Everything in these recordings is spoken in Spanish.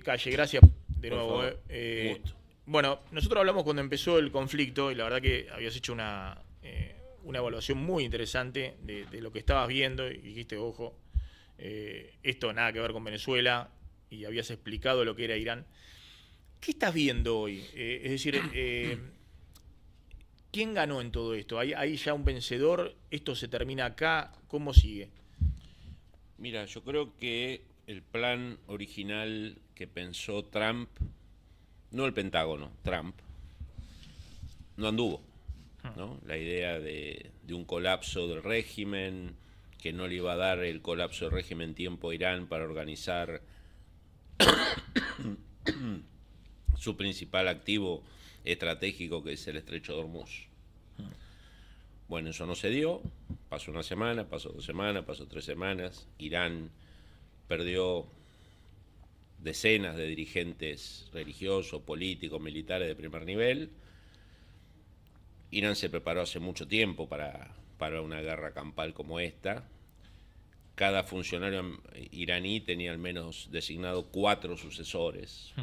Calle, gracias de Por nuevo. favor, un gusto. Bueno, nosotros hablamos cuando empezó el conflicto y la verdad que habías hecho una evaluación muy interesante de lo que estabas viendo y dijiste, ojo, esto nada que ver con Venezuela y habías explicado lo que era Irán. ¿Qué estás viendo hoy? Es decir, ¿quién ganó en todo esto? ¿Hay ya un vencedor? ¿Esto se termina acá? ¿Cómo sigue? Mira, yo creo que el plan original que pensó Trump, no el Pentágono, Trump, no anduvo, ¿no? La idea de un colapso del régimen, que no le iba a dar el colapso del régimen tiempo a Irán para organizar su principal activo estratégico, que es el Estrecho de Hormuz. Bueno, eso no se dio, pasó una semana, pasó 2 semanas, pasó 3 semanas, Irán perdió decenas de dirigentes religiosos, políticos, militares de primer nivel. Irán se preparó hace mucho tiempo para una guerra campal como esta. Cada funcionario iraní tenía al menos designado 4 sucesores.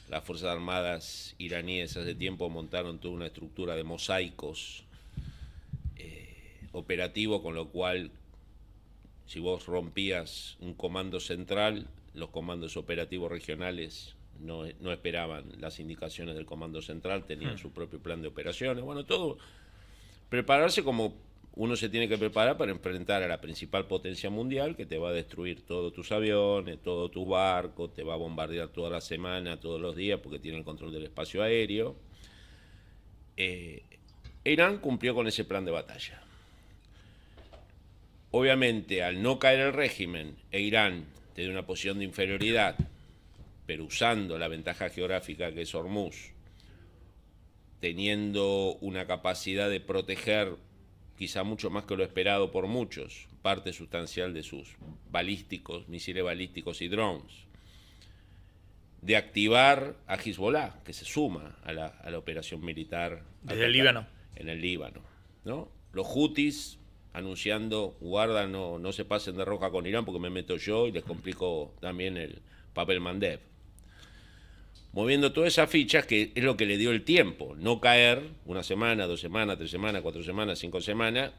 Las Fuerzas Armadas iraníes hace tiempo montaron toda una estructura de mosaicos operativo, con lo cual, si vos rompías un comando central, los comandos operativos regionales no esperaban las indicaciones del comando central, tenían su propio plan de operaciones. Bueno, todo prepararse como uno se tiene que preparar para enfrentar a la principal potencia mundial, que te va a destruir todos tus aviones, todos tus barcos, te va a bombardear toda la semana, todos los días, porque tiene el control del espacio aéreo. Irán cumplió con ese plan de batalla. Obviamente, al no caer el régimen e Irán desde una posición de inferioridad, pero usando la ventaja geográfica que es Hormuz, teniendo una capacidad de proteger, quizá mucho más que lo esperado por muchos, parte sustancial de sus balísticos, misiles balísticos y drones, de activar a Hezbollah, que se suma a la operación militar Desde el Líbano. en el Líbano, ¿no? Los hutis anunciando, guarda, no se pasen de roja con Irán porque me meto yo y les complico también el papel Mandev. Moviendo todas esas fichas, que es lo que le dio el tiempo, no caer 1 semana, 2 semanas, 3 semanas, 4 semanas, 5 semanas,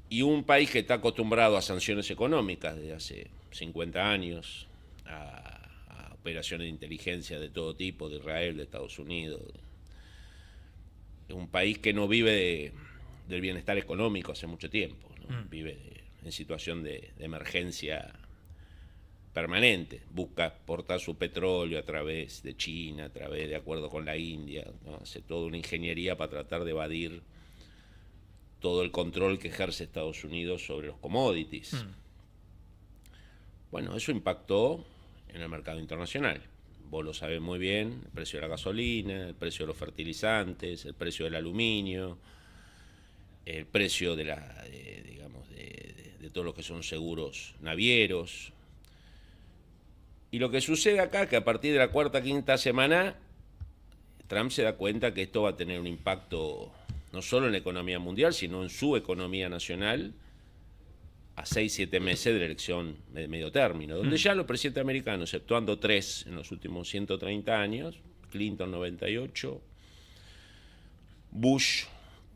y un país que está acostumbrado a sanciones económicas desde hace 50 años, a operaciones de inteligencia de todo tipo, de Israel, de Estados Unidos, un país que no vive del bienestar económico hace mucho tiempo, ¿no? Vive en situación de emergencia permanente, busca exportar su petróleo a través de China, a través de acuerdos con la India, ¿no? Hace toda una ingeniería para tratar de evadir todo el control que ejerce Estados Unidos sobre los commodities. Bueno, eso impactó en el mercado internacional. Vos lo sabés muy bien, el precio de la gasolina, el precio de los fertilizantes, el precio del aluminio, el precio de todo lo que son seguros navieros. Y lo que sucede acá, que a partir de la 4ª, 5ª semana, Trump se da cuenta que esto va a tener un impacto no solo en la economía mundial, sino en su economía nacional, a 6, 7 meses de la elección de medio término, donde ya los presidentes americanos, exceptuando 3 en los últimos 130 años, Clinton 98, Bush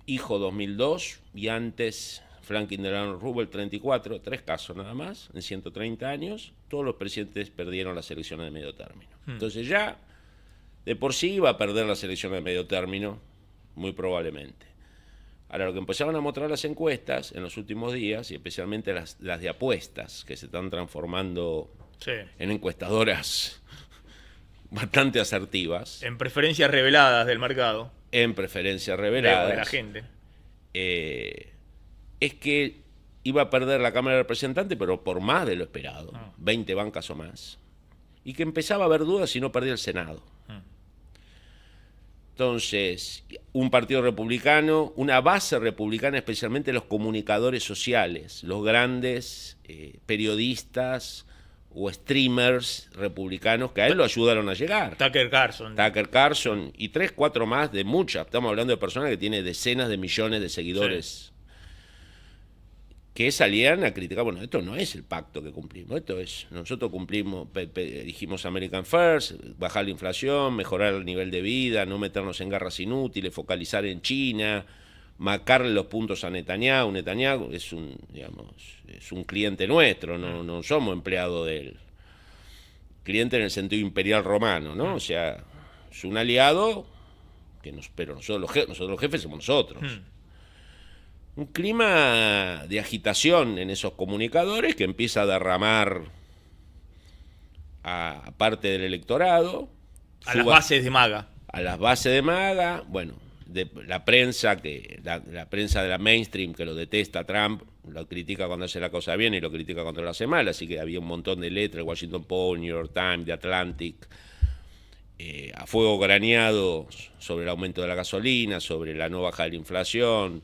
hijo 2002 y antes Franklin Delano Roosevelt 34, 3 casos nada más en 130 años, todos los presidentes perdieron las elecciones de medio término. Entonces ya de por sí iba a perder las elecciones de medio término, muy probablemente. Ahora, lo que empezaron a mostrar las encuestas en los últimos días, y especialmente las de apuestas, que se están transformando en encuestadoras bastante asertivas. En preferencias reveladas del mercado. En preferencias reveladas. De la gente. Es que iba a perder la Cámara de Representantes, pero por más de lo esperado, 20 bancas o más. Y que empezaba a haber dudas si no perdía el Senado. Entonces, un partido republicano, una base republicana, especialmente los comunicadores sociales, los grandes periodistas o streamers republicanos que a él lo ayudaron a llegar. Tucker Carlson y 3, 4 más de muchas. Estamos hablando de personas que tienen decenas de millones de seguidores. que salían a criticar, bueno, esto no es el pacto que cumplimos, esto es, nosotros cumplimos, dijimos American First, bajar la inflación, mejorar el nivel de vida, no meternos en guerras inútiles, focalizar en China, marcarle los puntos a Netanyahu. Netanyahu es un, digamos, es un cliente nuestro, no somos empleados de él. Cliente en el sentido imperial romano, ¿no? O sea, es un aliado, pero nosotros los jefes somos nosotros. Un clima de agitación en esos comunicadores que empieza a derramar a parte del electorado. A las bases de MAGA. A las bases de MAGA, bueno, de la prensa, la prensa de la mainstream que lo detesta a Trump, lo critica cuando hace la cosa bien y lo critica cuando lo hace mal, así que había un montón de letras, el Washington Post, New York Times, The Atlantic, a fuego graneado sobre el aumento de la gasolina, sobre la no baja de la inflación.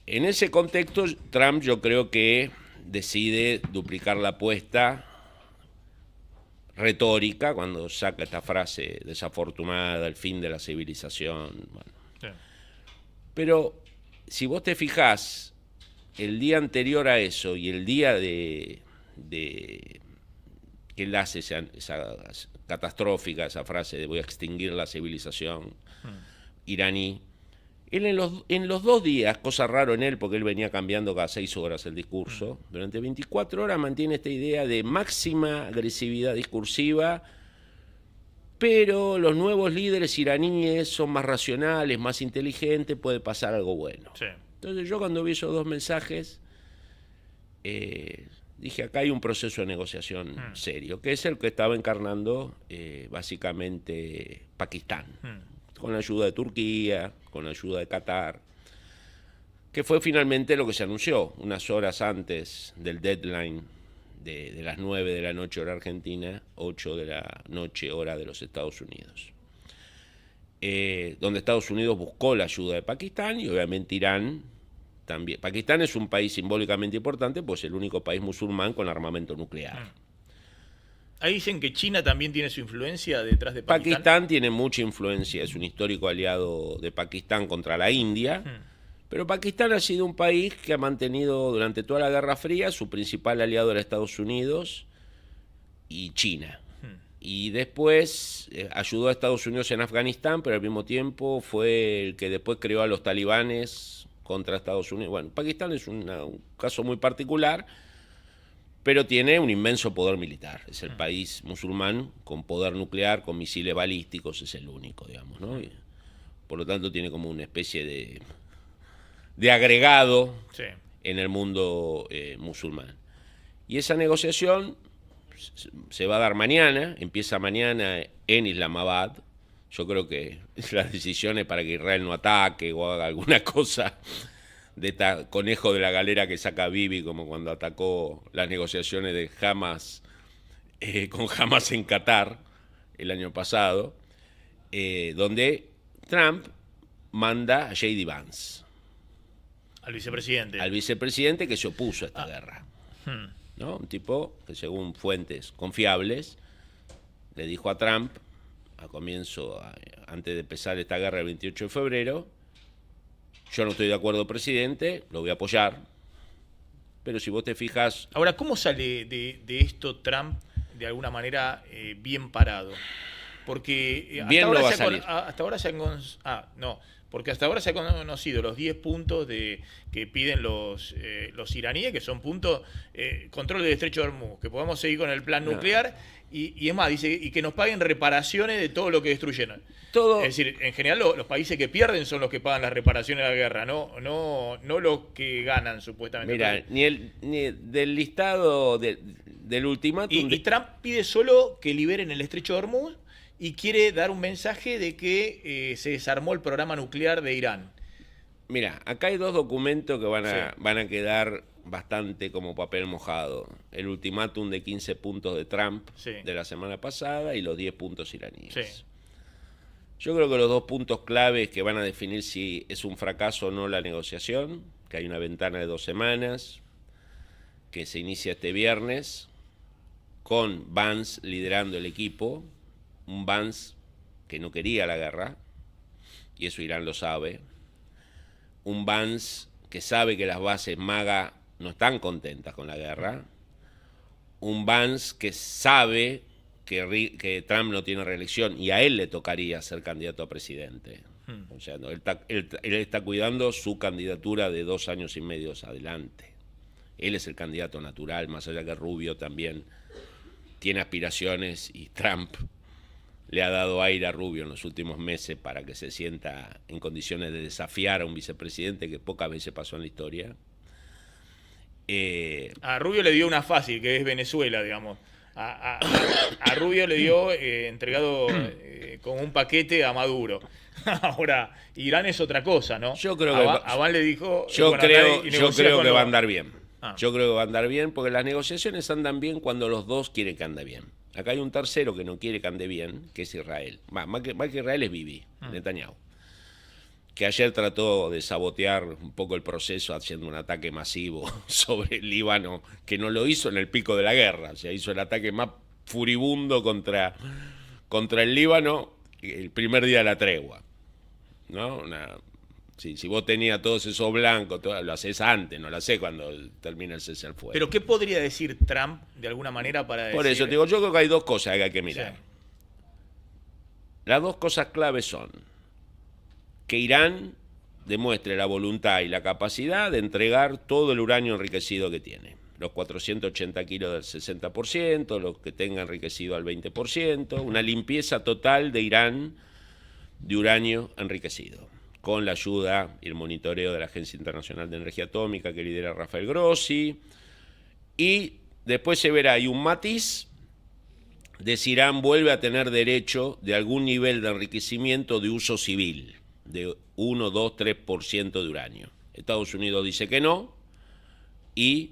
En ese contexto, Trump yo creo que decide duplicar la apuesta retórica cuando saca esta frase desafortunada, el fin de la civilización. Bueno. Sí. Pero si vos te fijás, el día anterior a eso y el día de que él hace esa catastrófica, esa frase de voy a extinguir la civilización iraní, él en los 2 días, cosa raro en él, porque él venía cambiando cada 6 horas el discurso, durante 24 horas mantiene esta idea de máxima agresividad discursiva, pero los nuevos líderes iraníes son más racionales, más inteligentes, puede pasar algo bueno. Sí. Entonces yo cuando vi esos 2 mensajes, dije, acá hay un proceso de negociación serio, que es el que estaba encarnando básicamente Pakistán. Con la ayuda de Turquía, con la ayuda de Qatar, que fue finalmente lo que se anunció unas horas antes del deadline de las 9 de la noche hora argentina, 8 de la noche hora de los Estados Unidos. Donde Estados Unidos buscó la ayuda de Pakistán y obviamente Irán también. Pakistán es un país simbólicamente importante, pues es el único país musulmán con armamento nuclear. Ahí dicen que China también tiene su influencia detrás de Pakistán. Pakistán tiene mucha influencia, es un histórico aliado de Pakistán contra la India, pero Pakistán ha sido un país que ha mantenido durante toda la Guerra Fría su principal aliado era Estados Unidos y China. Y después ayudó a Estados Unidos en Afganistán, pero al mismo tiempo fue el que después creó a los talibanes contra Estados Unidos. Bueno, Pakistán es un caso muy particular, pero tiene un inmenso poder militar. Es el país musulmán con poder nuclear, con misiles balísticos, es el único, digamos, ¿no? Y, por lo tanto, tiene como una especie de agregado en el mundo musulmán. Y esa negociación se va a dar mañana, empieza mañana en Islamabad. Yo creo que las decisiones para que Israel no ataque o haga alguna cosa de conejo de la galera que saca Bibi, como cuando atacó las negociaciones de Hamas con Hamas en Qatar el año pasado, donde Trump manda a J.D. Vance. Al vicepresidente. Al vicepresidente que se opuso a esta guerra. ¿No? Un tipo que según fuentes confiables le dijo a Trump, antes de empezar esta guerra el 28 de febrero, yo no estoy de acuerdo, presidente, lo voy a apoyar, pero si vos te fijas... Ahora, ¿cómo sale de esto Trump de alguna manera bien parado? Porque bien no va a salir. Porque hasta ahora se han conocido los 10 puntos que piden los iraníes, que son puntos, control del estrecho de Hormuz, que podamos seguir con el plan nuclear, y es más, dice, y que nos paguen reparaciones de todo lo que destruyeron. Es decir, en general los países que pierden son los que pagan las reparaciones de la guerra, no los que ganan, supuestamente. Mira, ni del listado del ultimátum... Y Trump pide solo que liberen el estrecho de Hormuz, y quiere dar un mensaje de que se desarmó el programa nuclear de Irán. Mira, acá hay 2 documentos que van a quedar bastante como papel mojado. El ultimátum de 15 puntos de Trump de la semana pasada y los 10 puntos iraníes. Sí. Yo creo que los 2 puntos claves que van a definir si es un fracaso o no la negociación, que hay una ventana de 2 semanas, que se inicia este viernes, con Vance liderando el equipo, un Vance que no quería la guerra, y eso Irán lo sabe, un Vance que sabe que las bases MAGA no están contentas con la guerra, un Vance que sabe que Trump no tiene reelección y a él le tocaría ser candidato a presidente. O sea, no, él está cuidando su candidatura de 2 años y medio adelante. Él es el candidato natural, más allá que Rubio también tiene aspiraciones y Trump le ha dado aire a Rubio en los últimos meses para que se sienta en condiciones de desafiar a un vicepresidente que pocas veces pasó en la historia. A Rubio le dio una fácil, que es Venezuela, digamos. A Rubio le dio entregado con un paquete a Maduro. Ahora, Irán es otra cosa, ¿no? Yo creo que Abán le dijo... Yo creo que va a andar bien. Ah. Yo creo que va a andar bien porque las negociaciones andan bien cuando los dos quieren que ande bien. Acá hay un tercero que no quiere que ande bien, que es Israel. Más que Israel es Bibi, Netanyahu. Que ayer trató de sabotear un poco el proceso haciendo un ataque masivo sobre el Líbano, que no lo hizo en el pico de la guerra. O sea, hizo el ataque más furibundo contra el Líbano el primer día de la tregua. ¿No? Si vos tenías todos esos blancos, lo haces antes, no lo haces cuando termina el cese al fuego. Pero ¿qué podría decir Trump de alguna manera para decir? Por eso te digo, yo creo que hay 2 cosas que hay que mirar. Sí. Las 2 cosas claves son que Irán demuestre la voluntad y la capacidad de entregar todo el uranio enriquecido que tiene. Los 480 kilos del 60%, los que tenga enriquecido al 20%, una limpieza total de Irán de uranio enriquecido, con la ayuda y el monitoreo de la Agencia Internacional de Energía Atómica que lidera Rafael Grossi. Y después se verá, hay un matiz de si Irán vuelve a tener derecho de algún nivel de enriquecimiento de uso civil, de 1, 2, 3% de uranio. Estados Unidos dice que no y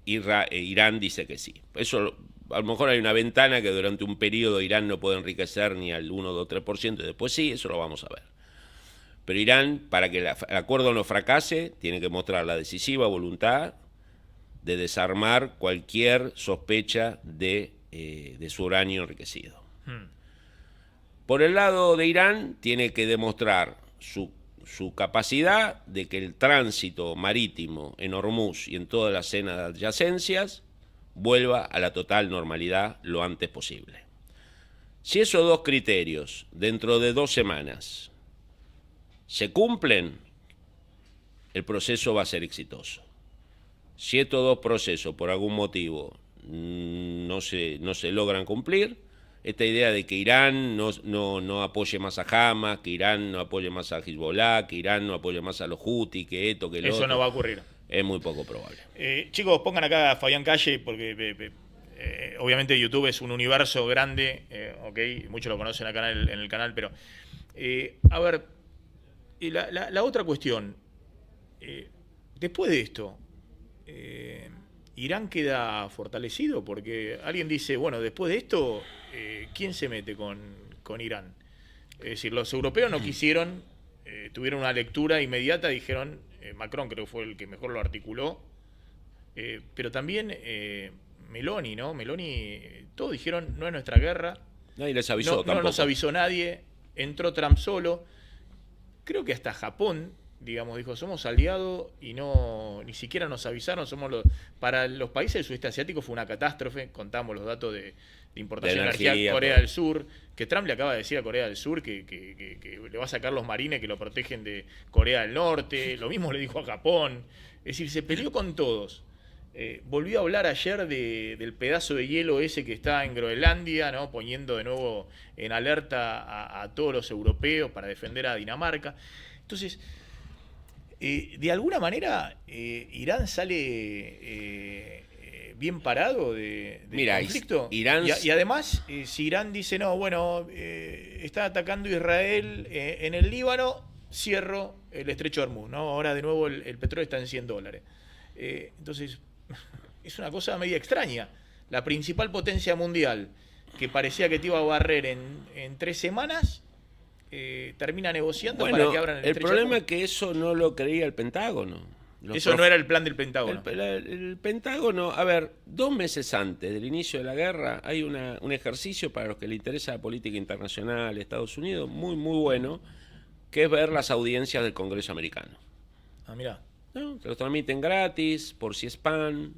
Irán dice que sí. Eso, a lo mejor hay una ventana que durante un periodo Irán no puede enriquecer ni al 1, 2, 3%, y después sí, eso lo vamos a ver. Pero Irán, para que el acuerdo no fracase, tiene que mostrar la decisiva voluntad de desarmar cualquier sospecha de su uranio enriquecido. Por el lado de Irán, tiene que demostrar su capacidad de que el tránsito marítimo en Hormuz y en toda la zona de adyacencias vuelva a la total normalidad lo antes posible. Si esos 2 criterios, dentro de 2 semanas, se cumplen, el proceso va a ser exitoso. Si estos 2 procesos, por algún motivo, no se logran cumplir, esta idea de que Irán no apoye más a Hamas, que Irán no apoye más a Hezbollah, que Irán no apoye más a los Houthi, que esto, que lo otro, eso no va a ocurrir. Es muy poco probable. Chicos, pongan acá a Fabián Calle, porque obviamente YouTube es un universo grande, ok, muchos lo conocen acá en el canal, pero a ver, la otra cuestión, después de esto, ¿Irán queda fortalecido? Porque alguien dice, bueno, después de esto, ¿quién se mete con Irán? Es decir, los europeos no quisieron, tuvieron una lectura inmediata, dijeron, Macron creo que fue el que mejor lo articuló, pero también Meloni, ¿no? Meloni, todos dijeron, no es nuestra guerra. Nadie les avisó tampoco. No nos avisó nadie, entró Trump solo. Creo que hasta Japón, digamos, dijo, somos aliados y ni siquiera nos avisaron, para los países del sudeste asiático fue una catástrofe, contamos los datos de importación de energía a Corea del Sur, que Trump le acaba de decir a Corea del Sur que le va a sacar los marines que lo protegen de Corea del Norte, lo mismo le dijo a Japón, es decir, se peleó con todos. Volvió a hablar ayer del pedazo de hielo ese que está en Groenlandia, ¿no? Poniendo de nuevo en alerta a todos los europeos para defender a Dinamarca. Entonces, de alguna manera, Irán sale bien parado del conflicto. Irán... Y además, si Irán dice, no, bueno, está atacando Israel en el Líbano, cierro el estrecho de Hormuz, ¿no? Ahora de nuevo el petróleo está en $100. Entonces, es una cosa media extraña. La principal potencia mundial, que parecía que te iba a barrer en 3 semanas... termina negociando para que abran el estrecho. El problema es que eso no lo creía el Pentágono. Eso no era el plan del Pentágono. El Pentágono, a ver, 2 meses antes del inicio de la guerra hay un ejercicio para los que les interesa la política internacional, Estados Unidos, muy, muy bueno, que es ver las audiencias del Congreso americano. Ah, mirá. ¿no? Te los transmiten gratis, por CIESPAN.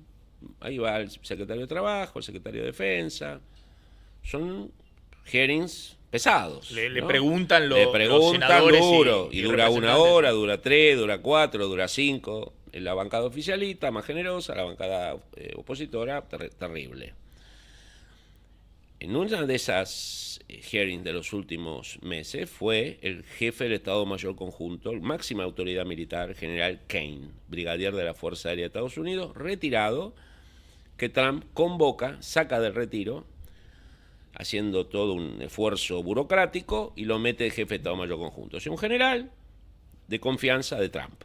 Ahí va el secretario de Trabajo, el secretario de Defensa. Son hearings pesados. Le ¿no? preguntan Le los preguntan senadores duro. Y dura 1 representantes. hora, dura 3, dura 4, dura 5. En la bancada oficialista, más generosa. La bancada opositora, terrible. En una de esas hearings de los últimos meses fue el jefe del Estado Mayor Conjunto, máxima autoridad militar, general Kane, brigadier de la Fuerza Aérea de Estados Unidos, retirado, que Trump convoca, saca del retiro, haciendo todo un esfuerzo burocrático, y lo mete de jefe de Estado Mayor Conjunto. O sea, un general de confianza de Trump,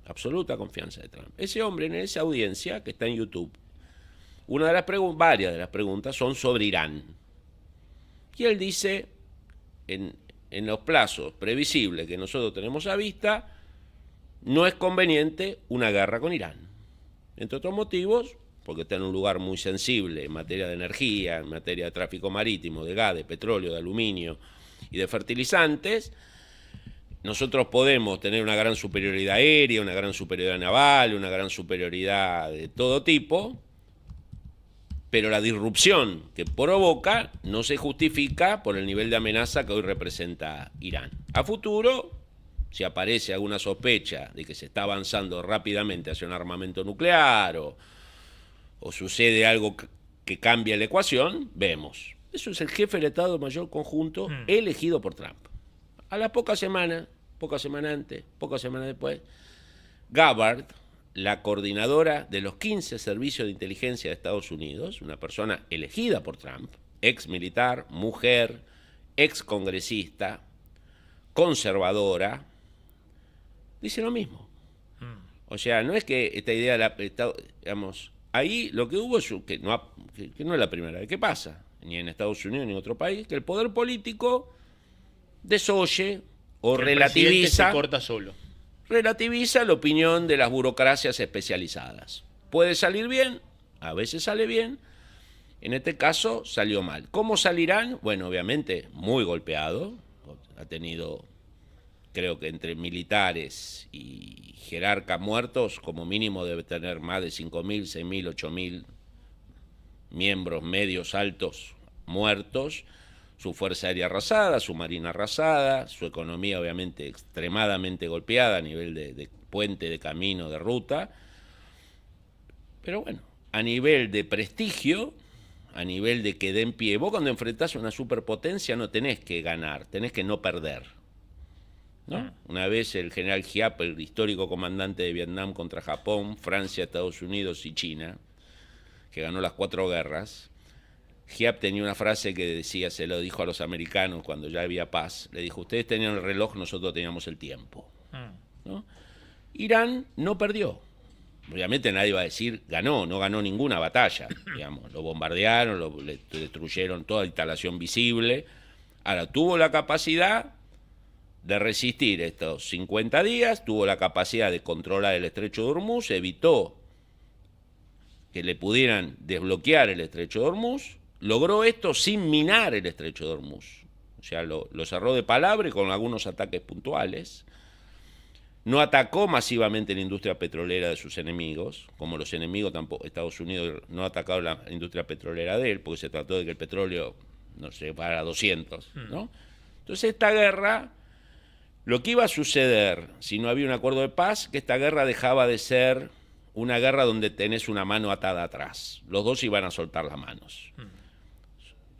absoluta confianza de Trump. Ese hombre, en esa audiencia, que está en YouTube, varias de las preguntas son sobre Irán. Y él dice, en los plazos previsibles que nosotros tenemos a vista, no es conveniente una guerra con Irán. Entre otros motivos, porque está en un lugar muy sensible en materia de energía, en materia de tráfico marítimo, de gas, de petróleo, de aluminio y de fertilizantes. Nosotros podemos tener una gran superioridad aérea, una gran superioridad naval, una gran superioridad de todo tipo, pero la disrupción que provoca no se justifica por el nivel de amenaza que hoy representa Irán. A futuro, si aparece alguna sospecha de que se está avanzando rápidamente hacia un armamento nuclear o sucede algo que cambia la ecuación, vemos. Eso es el jefe del Estado Mayor Conjunto elegido por Trump. A las pocas semanas antes, pocas semanas después, Gabbard, la coordinadora de los 15 servicios de inteligencia de Estados Unidos, una persona elegida por Trump, ex militar, mujer, ex congresista, conservadora, dice lo mismo. O sea, no es que esta idea, digamos, ahí lo que hubo es que no es la primera vez que pasa, ni en Estados Unidos ni en otro país, que el poder político desoye o relativiza. Se corta solo. Relativiza la opinión de las burocracias especializadas. Puede salir bien, a veces sale bien, en este caso salió mal. ¿Cómo salirán? Bueno, obviamente muy golpeado, ha tenido, creo que entre militares y jerarcas muertos, como mínimo debe tener más de 5.000, 6.000, 8.000 miembros medios altos muertos, su fuerza aérea arrasada, su marina arrasada, su economía obviamente extremadamente golpeada a nivel de puente, de camino, de ruta. Pero bueno, a nivel de prestigio, a nivel de que dé en pie, vos cuando enfrentás a una superpotencia no tenés que ganar, tenés que no perder, ¿no? Una vez el general Giap, el histórico comandante de Vietnam contra Japón, Francia, Estados Unidos y China, que ganó las 4 guerras, Giap tenía una frase que decía, se lo dijo a los americanos cuando ya había paz, le dijo, ustedes tenían el reloj, nosotros teníamos el tiempo, ¿no? Irán no perdió. Obviamente nadie va a decir ganó, no ganó ninguna batalla, digamos, lo bombardearon, le destruyeron toda instalación visible. Ahora, tuvo la capacidad de resistir estos 50 días, tuvo la capacidad de controlar el estrecho de Hormuz, evitó que le pudieran desbloquear el estrecho de Hormuz, logró esto sin minar el estrecho de Hormuz. O sea, lo cerró de palabra y con algunos ataques puntuales. No atacó masivamente la industria petrolera de sus enemigos, como los enemigos tampoco. Estados Unidos no ha atacado la industria petrolera de él, porque se trató de que el petróleo no se para a 200, ¿no? Entonces esta guerra, lo que iba a suceder si no había un acuerdo de paz, que esta guerra dejaba de ser una guerra donde tenés una mano atada atrás. Los dos iban a soltar las manos.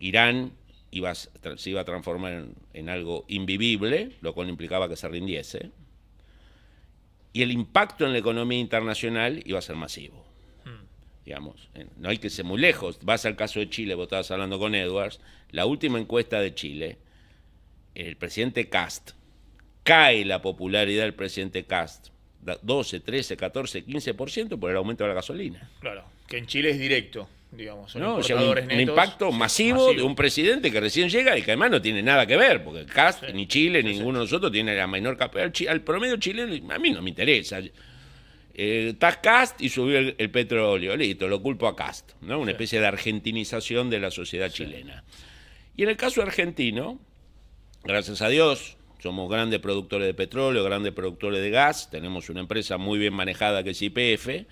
Irán se iba a transformar en algo invivible, lo cual implicaba que se rindiese. Y el impacto en la economía internacional iba a ser masivo. Digamos, no hay que ser muy lejos. Vas al caso de Chile, vos estabas hablando con Edwards, la última encuesta de Chile, el presidente Kast, cae la popularidad del presidente Kast, 12, 13, 14, 15% por el aumento de la gasolina. Claro, que en Chile es directo, digamos. Son O sea, importadores un netos, impacto masivo de un presidente que recién llega y que además no tiene nada que ver, porque Kast, ni Chile, ninguno de nosotros tiene la menor capacidad. Al promedio chileno, a mí no me interesa. Está Kast y subió el petróleo, listo, lo culpo a Kast, ¿no? Una especie de argentinización de la sociedad chilena. Y en el caso argentino, gracias a Dios, Somos grandes productores de petróleo, grandes productores de gas, tenemos una empresa muy bien manejada que es YPF,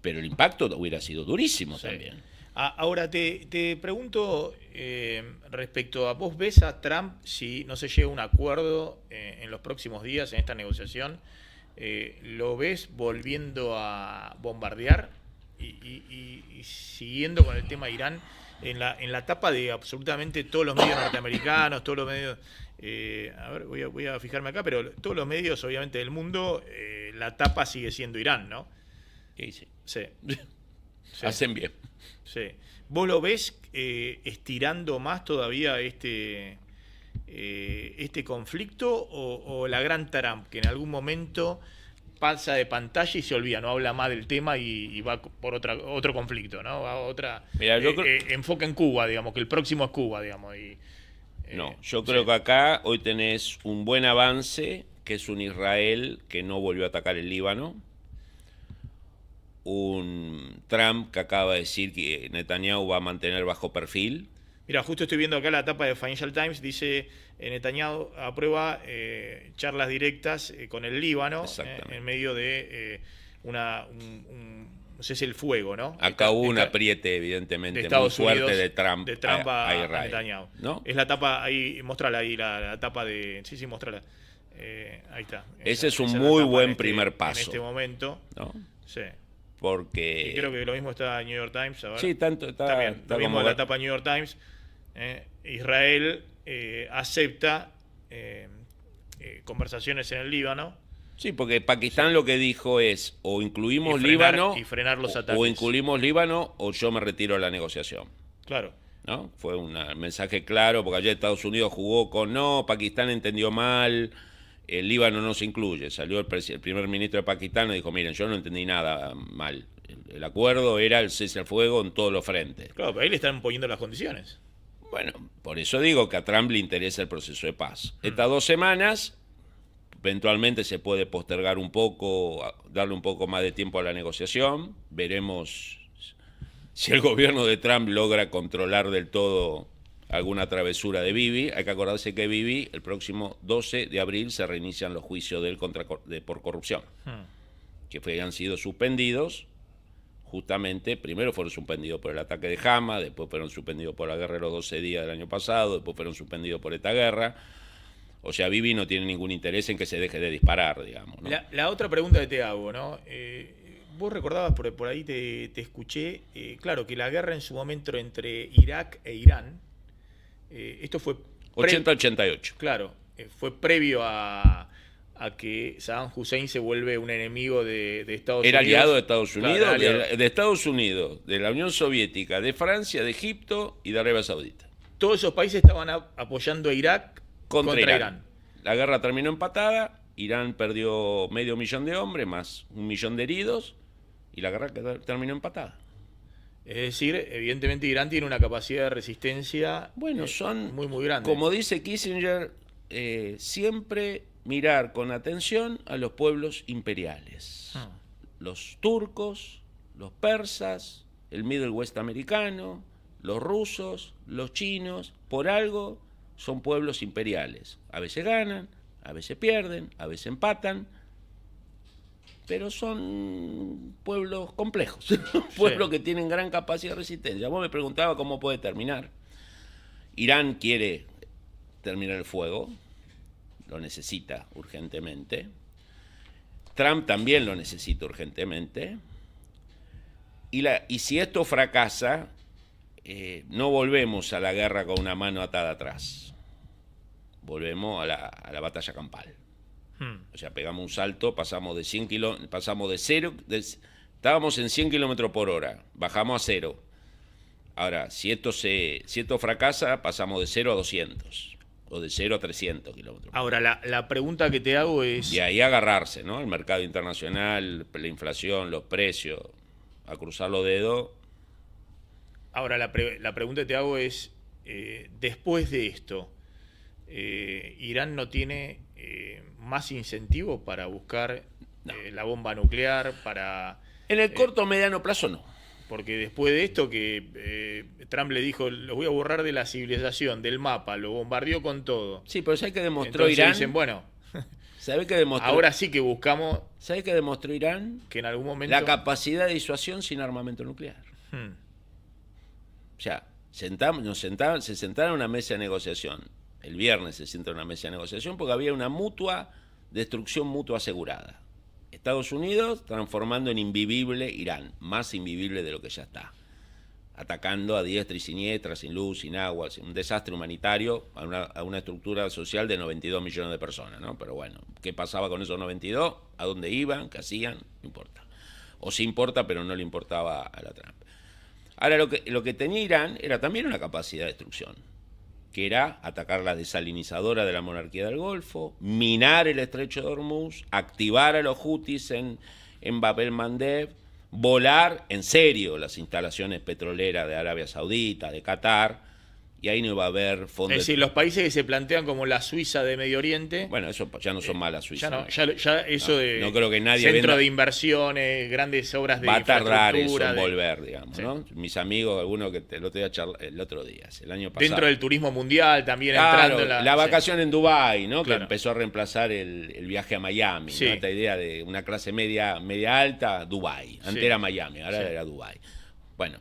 pero el impacto hubiera sido durísimo también. Ahora te pregunto respecto a vos ves a Trump si no se llega a un acuerdo en los próximos días en esta negociación, ¿lo ves volviendo a bombardear y siguiendo con el tema de Irán en la tapa de absolutamente todos los medios norteamericanos, todos los medios, a ver, voy a fijarme acá, pero todos los medios obviamente del mundo, la tapa sigue siendo Irán, ¿no? Sí, sí. Sí. Sí. Hacen bien. Sí. ¿Vos lo ves estirando más todavía este conflicto o la gran Trump, que en algún momento pasa de pantalla y se olvida, no habla más del tema y va por otro conflicto, ¿no? Va a otra. Mirá, yo enfoca en Cuba, digamos, que el próximo es Cuba, digamos. No, yo creo que acá hoy tenés un buen avance, que es un Israel que no volvió a atacar el Líbano. Un Trump que acaba de decir que Netanyahu va a mantener bajo perfil. Mira, justo estoy viendo acá la etapa de Financial Times, dice Netanyahu aprueba charlas directas con el Líbano en medio de un cese el fuego, ¿no? Acá hubo un apriete evidentemente muy fuerte de Trump a Israel, Netanyahu. ¿no? Es la etapa, ahí, mostrala ahí, la etapa de... Sí, mostrala. Ahí está. Ese es un muy buen primer paso. En este momento. ¿No? Sí. Porque... Y creo que lo mismo está en New York Times ahora. Sí, también. Lo mismo en la etapa New York Times. Israel acepta conversaciones en el Líbano. Sí, porque Pakistán lo que dijo es o incluimos Líbano y frenar los ataques. O incluimos Líbano o yo me retiro de la negociación. Claro. ¿No? Fue un mensaje claro, porque ayer Estados Unidos jugó con no, Pakistán entendió mal, el Líbano no se incluye. Salió el primer ministro de Pakistán y dijo, miren, yo no entendí nada mal. El acuerdo era el cese al fuego en todos los frentes. Claro, pero ahí le están poniendo las condiciones. Bueno, por eso digo que a Trump le interesa el proceso de paz. Estas 2 semanas, eventualmente se puede postergar un poco, darle un poco más de tiempo a la negociación. Veremos si el gobierno de Trump logra controlar del todo alguna travesura de Bibi. Hay que acordarse que Bibi, el próximo 12 de abril, se reinician los juicios de él por corrupción, que han sido suspendidos. Justamente, primero fueron suspendidos por el ataque de Hamas, después fueron suspendidos por la guerra de los 12 días del año pasado, después fueron suspendidos por esta guerra. O sea, Bibi no tiene ningún interés en que se deje de disparar, digamos, ¿no? La otra pregunta que te hago, ¿no? Vos recordabas, por ahí te escuché, claro, que la guerra en su momento entre Irak e Irán, esto fue... 80-88. Claro, fue previo a que Saddam Hussein se vuelve un enemigo de Estados Unidos. Era aliado de Estados Unidos, claro, de Estados Unidos, de la Unión Soviética, de Francia, de Egipto y de Arabia Saudita. Todos esos países estaban apoyando a Irak contra Irán. La guerra terminó empatada, Irán perdió 500.000 de hombres, más 1 millón de heridos, y la guerra Es terminó empatada. decir, evidentemente Irán tiene una capacidad de resistencia son muy grande. Como dice Kissinger, siempre mirar con atención a los pueblos imperiales. Los turcos, los persas, el Middle West americano, los rusos, los chinos, por algo son pueblos imperiales. A veces ganan, a veces pierden, a veces empatan, pero son pueblos complejos, pueblos que tienen gran capacidad de resistencia. Vos me preguntabas cómo puede terminar. Irán quiere terminar el fuego, lo necesita urgentemente. Trump también lo necesita urgentemente. Y si esto fracasa, no volvemos a la guerra con una mano atada atrás. Volvemos a la batalla campal. O sea, pegamos un salto, pasamos de 100 kilómetros, pasamos de cero, estábamos en 100 kilómetros por hora, bajamos a 0. Ahora, si esto fracasa, pasamos de 0 a 200, o de 0 a 300 kilómetros. Ahora, la pregunta que te hago es... Y ahí agarrarse, ¿no? El mercado internacional, la inflación, los precios, a cruzar los dedos. Ahora, la pregunta que te hago es, después de esto, ¿Irán no tiene más incentivo para buscar la bomba nuclear? En el corto o mediano plazo no. porque después de esto que Trump le dijo, los voy a borrar de la civilización, del mapa, lo bombardeó con todo. Sí, pero ¿sabes qué demostró Entonces Irán? dicen, bueno, ¿Sabés qué demostró? ahora sí que buscamos ¿Sabés qué demostró Irán? que en algún momento... La capacidad de disuasión sin armamento nuclear. O sea, se sentaron a una mesa de negociación. El viernes se sienta a una mesa de negociación porque había una destrucción mutua asegurada. Estados Unidos transformando en invivible Irán, más invivible de lo que ya está. Atacando a diestra y siniestra, sin luz, sin agua, un desastre humanitario a una estructura social de 92 millones de personas, ¿no? Pero bueno, ¿qué pasaba con esos 92? ¿A dónde iban? ¿Qué hacían? No importa. O sí importa, pero no le importaba a la Trump. Ahora, lo que tenía Irán era también una capacidad de destrucción, que era atacar la desalinizadora de la monarquía del Golfo, minar el estrecho de Hormuz, activar a los hutis en Bab el-Mandeb, volar en serio las instalaciones petroleras de Arabia Saudita, de Qatar, y ahí no iba a haber fondos. Es decir, los países que se plantean como la Suiza de Medio Oriente... Bueno, eso ya no son malas Suiza. Ya eso de no creo que nadie centro de inversiones, grandes obras de va a tardar eso infraestructura, en volver, digamos, sí. ¿no? Mis amigos, algunos que el otro día, el año pasado. Dentro del turismo mundial también claro, entrando en la vacación en Dubái, ¿no? Claro. Que empezó a reemplazar el viaje a Miami, Sí. ¿no? Esta idea de una clase media alta, Dubái. Antes Sí. era Miami, ahora Sí. era Dubái. Bueno,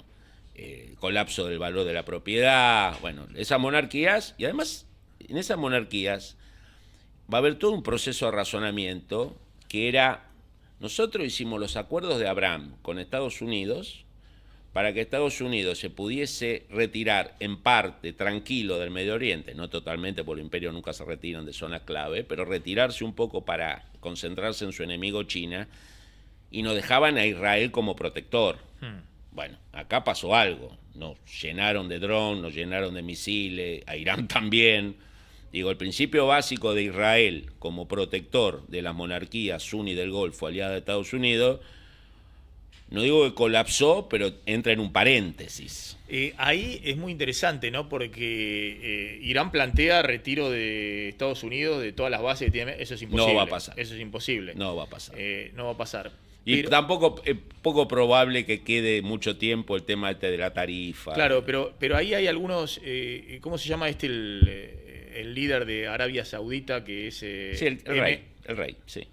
colapso del valor de la propiedad, bueno, esas monarquías, y además en esas monarquías va a haber todo un proceso de razonamiento que era, nosotros hicimos los acuerdos de Abraham con Estados Unidos para que Estados Unidos se pudiese retirar en parte tranquilo del Medio Oriente, no totalmente, porque los imperios nunca se retiran de zonas clave, pero retirarse un poco para concentrarse en su enemigo China, y nos dejaban a Israel como protector. Bueno, acá pasó algo, nos llenaron de drones, nos llenaron de misiles, a Irán también. Digo, el principio básico de Israel como protector de las monarquías suní del Golfo aliadas de Estados Unidos, no digo que colapsó, pero entra en un paréntesis. Ahí es muy interesante, ¿no? Porque Irán plantea retiro de Estados Unidos de todas las bases que tiene. Eso es imposible. No va a pasar. Eso es imposible. No va a pasar. No va a pasar. Y Pero, tampoco es poco probable que quede mucho tiempo el tema de la tarifa. claro, pero ahí hay algunos... ¿cómo se llama el líder de Arabia Saudita que es... Sí, el rey, sí.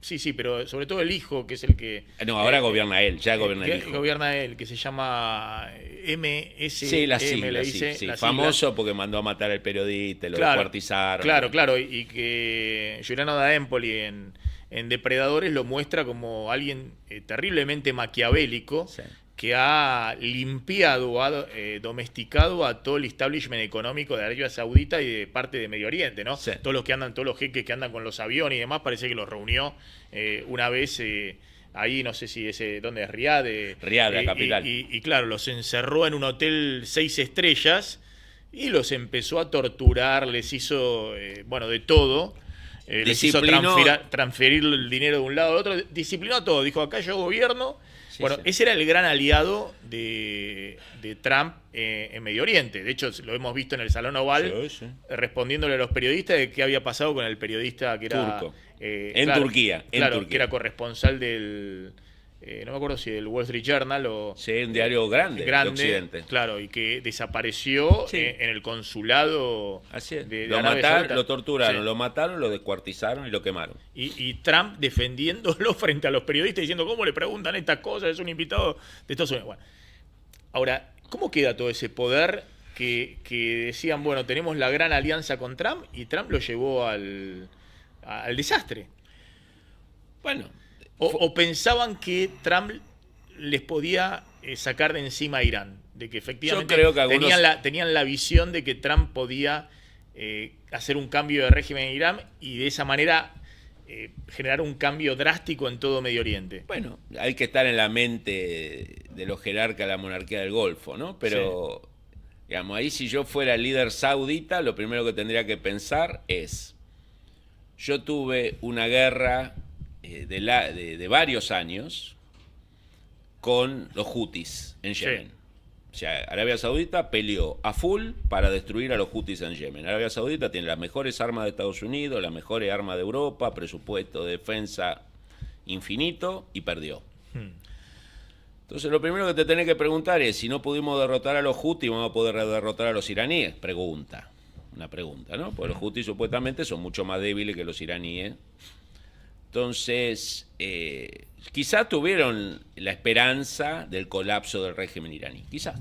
Sí, pero sobre todo el hijo, que es el que... No, ahora gobierna él, ya gobierna el hijo. Gobierna él, que se llama MSM, Sí, las siglas, le dice, sí. las Famoso siglas. porque mandó a matar al periodista, lo Claro, descuartizaron. Claro, y que Giuliano da Empoli en Depredadores lo muestra como alguien terriblemente maquiavélico, Sí. que ha limpiado, ha domesticado a todo el establishment económico de Arabia Saudita y de parte de Medio Oriente, ¿no? Sí. Todos los jeques que andan con los aviones y demás, parece que los reunió una vez ahí, no sé si ¿dónde es? Riad. Riad, la capital. Y claro, los encerró en un hotel 6 estrellas y los empezó a torturar, les hizo, de todo. Les hizo transferir el dinero de un lado al otro, disciplinó a todo, dijo, acá yo gobierno. Sí, Bueno, sí. ese era el gran aliado de Trump en Medio Oriente. De hecho, lo hemos visto en el Salón Oval, Sí. respondiéndole a los periodistas de qué había pasado con el periodista que era... Turco. Turquía. Turquía. Que era corresponsal del... no me acuerdo si del Wall Street Journal o... Sí, un diario grande de Occidente. Claro, y que desapareció Sí. En el consulado Así es. de Lo Arabia mataron, Saudita. lo torturaron, Sí. lo mataron, lo descuartizaron y lo quemaron. Y Trump defendiéndolo frente a los periodistas diciendo cómo le preguntan estas cosas, es un invitado de Estados Unidos. Bueno, ahora, ¿cómo queda todo ese poder que decían, bueno, tenemos la gran alianza con Trump y Trump lo llevó al desastre? Bueno, O pensaban que Trump les podía sacar de encima a Irán, de que efectivamente Yo creo que algunos... tenían la visión de que Trump podía hacer un cambio de régimen en Irán y de esa manera generar un cambio drástico en todo Medio Oriente. Bueno, hay que estar en la mente de los jerarcas de la monarquía del Golfo, ¿no? Pero, digamos, ahí si yo fuera el líder saudita, lo primero que tendría que pensar es, yo tuve una guerra de varios años con los hutis en Yemen. Sí. O sea, Arabia Saudita peleó a full para destruir a los hutis en Yemen. Arabia Saudita tiene las mejores armas de Estados Unidos, las mejores armas de Europa, presupuesto de defensa infinito, y perdió. Entonces lo primero que te tenés que preguntar es, si no pudimos derrotar a los Houthis, ¿vamos a poder derrotar a los iraníes? Una pregunta, ¿no? Porque los Houthis supuestamente son mucho más débiles que los iraníes. Entonces, quizás tuvieron la esperanza del colapso del régimen iraní, quizás.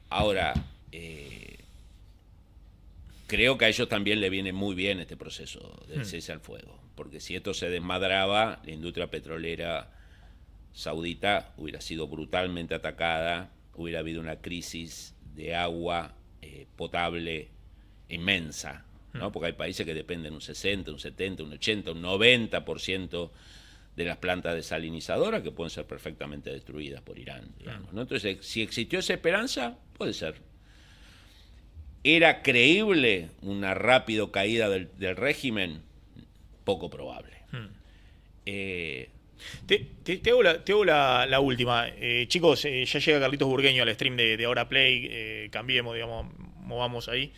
Ahora, creo que a ellos también le viene muy bien este proceso del cese al fuego, porque si esto se desmadraba, la industria petrolera saudita hubiera sido brutalmente atacada, hubiera habido una crisis de agua potable inmensa, ¿no? Porque hay países que dependen un 60, un 70, un 80, un 90% de las plantas desalinizadoras que pueden ser perfectamente destruidas por Irán, digamos, ¿no? Entonces, si existió esa esperanza, puede ser. ¿Era creíble una rápida caída del régimen? Poco probable. Te hago la última. Chicos, ya llega Carlitos Burgueño al stream de Ahora Play. Cambiemos, digamos, movamos ahí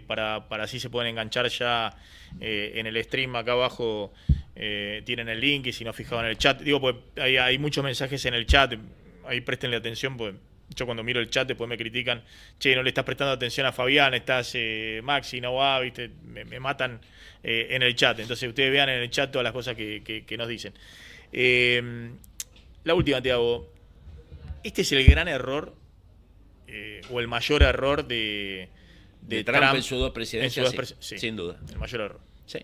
para así se pueden enganchar ya en el stream. Acá abajo tienen el link y si no fijaban en el chat. Digo, pues hay muchos mensajes en el chat. Ahí préstenle atención, pues yo cuando miro el chat después me critican. Che, no le estás prestando atención a Fabián, estás Maxi, no va, ¿viste? Me matan en el chat. Entonces ustedes vean en el chat todas las cosas que nos dicen. La última te hago. ¿Este es el gran error o el mayor error de Trump en sus dos presidencias? Sí, sin duda. El mayor error. Sí.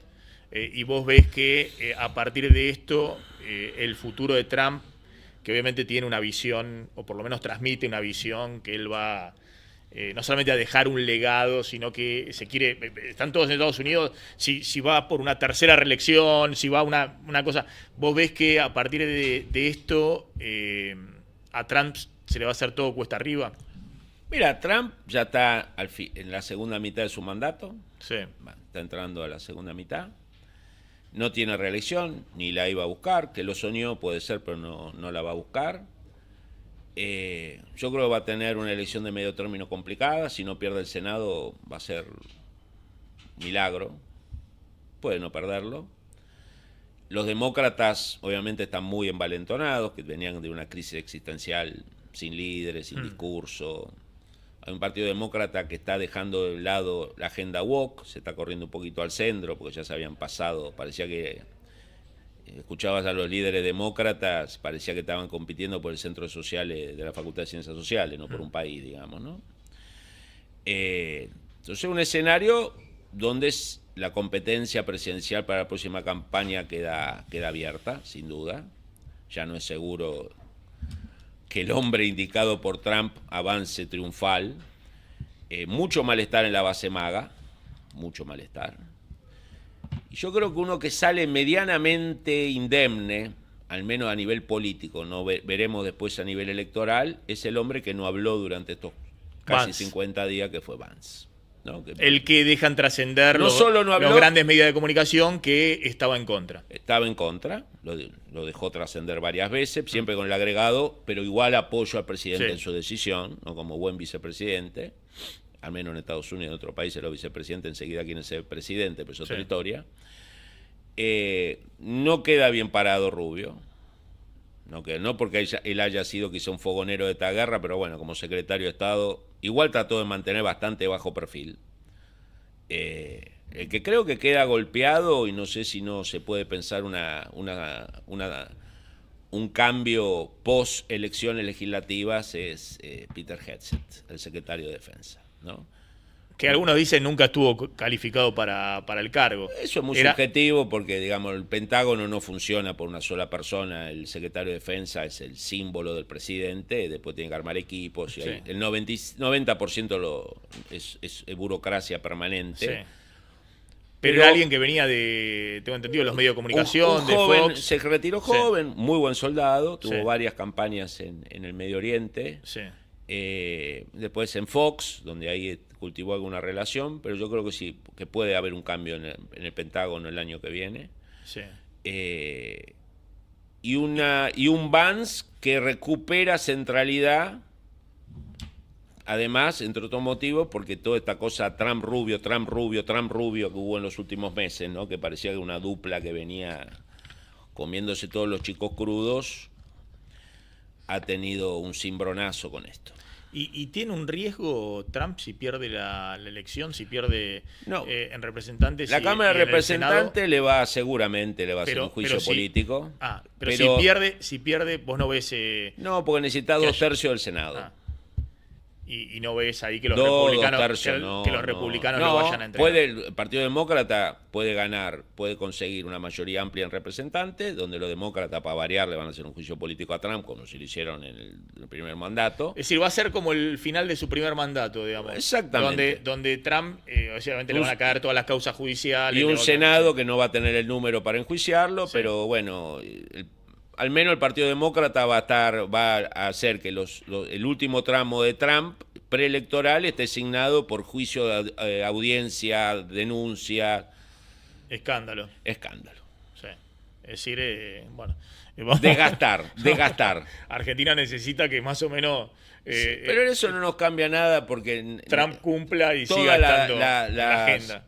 Y vos ves que a partir de esto, el futuro de Trump, que obviamente tiene una visión, o por lo menos transmite una visión, que él va no solamente a dejar un legado, sino que se quiere, están todos en Estados Unidos, si va por una tercera reelección, si va una cosa, vos ves que a partir de esto a Trump se le va a hacer todo cuesta arriba. Mira, Trump ya está en la segunda mitad de su mandato, sí. Está entrando a la segunda mitad, no tiene reelección, ni la iba a buscar, que lo soñó puede ser, pero no la va a buscar. Yo creo que va a tener una elección de medio término complicada. Si no pierde el Senado va a ser milagro, puede no perderlo. Los demócratas obviamente están muy envalentonados, que venían de una crisis existencial sin líderes, sin discurso. Hay un partido demócrata que está dejando de lado la agenda woke, se está corriendo un poquito al centro porque ya se habían pasado, parecía que escuchabas a los líderes demócratas, parecía que estaban compitiendo por el centro social de la Facultad de Ciencias Sociales, no por un país, digamos, ¿no? Entonces un escenario donde la competencia presidencial para la próxima campaña queda abierta, sin duda. Ya no es seguro que el hombre indicado por Trump avance triunfal. Mucho malestar en la base MAGA, mucho malestar. Y yo creo que uno que sale medianamente indemne, al menos a nivel político, no veremos después a nivel electoral, es el hombre que no habló durante estos casi Vance. 50 días, que fue Vance, ¿no? El que dejan trascender no solo no habló, los grandes medios de comunicación que estaba en contra. Estaba en contra, lo dejó trascender varias veces, siempre con el agregado, pero igual apoyo al presidente en su decisión, ¿no? Como buen vicepresidente. Al menos en Estados Unidos, en otros países los vicepresidentes enseguida quieren ser presidente, pero es otra historia. No queda bien parado Rubio, no porque él haya sido quizá un fogonero de esta guerra, pero bueno, como secretario de Estado, igual trató de mantener bastante bajo perfil. El que creo que queda golpeado, y no sé si no se puede pensar un cambio post elecciones legislativas, es Peter Hegseth, el secretario de Defensa, ¿no? Que algunos dicen nunca estuvo calificado para el cargo. Eso es muy subjetivo porque, digamos, el Pentágono no funciona por una sola persona. El secretario de Defensa es el símbolo del presidente, después tiene que armar equipos. Y el 90% es burocracia permanente. Sí. Pero era alguien que venía tengo entendido, de los medios de comunicación, un de joven, Fox. Se retiró joven, muy buen soldado, tuvo varias campañas en el Medio Oriente. Sí. Después en Fox, donde ahí cultivó alguna relación, pero yo creo que sí, que puede haber un cambio en el Pentágono el año que viene. Sí. Y un Vance que recupera centralidad, además, entre otros motivos, porque toda esta cosa Trump-Rubio que hubo en los últimos meses, ¿no? Que parecía que una dupla que venía comiéndose todos los chicos crudos, ha tenido un cimbronazo con esto. ¿Y tiene un riesgo Trump si pierde la elección, si pierde No. en representantes? La Cámara de Representantes seguramente le va a hacer un juicio si, político. pero si pierde, vos no ves... no, porque necesita 2/3 del Senado. Y no ves ahí que los republicanos, lo vayan a entregar. El Partido Demócrata puede ganar, puede conseguir una mayoría amplia en representantes, donde los demócratas, para variar, le van a hacer un juicio político a Trump, como si lo hicieron en el primer mandato. Es decir, va a ser como el final de su primer mandato, digamos. Exactamente. Donde Trump, obviamente, le van a caer todas las causas judiciales. Y un Senado que no va a tener el número para enjuiciarlo, pero bueno... al menos el Partido Demócrata va a hacer que el último tramo de Trump preelectoral esté asignado por juicio de audiencia, denuncia. Escándalo. Sí. Es decir, desgastar. Argentina necesita que más o menos... pero eso no nos cambia nada porque... Trump cumpla y siga estando en la agenda.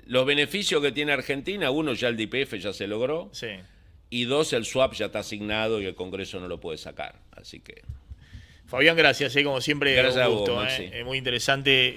Los beneficios que tiene Argentina, uno, ya el DPF ya se logró. Sí. Y 2, el swap ya está asignado y el Congreso no lo puede sacar. Así que... Fabián, gracias, como siempre, gracias un gusto. a vos, Maxi. Muy interesante.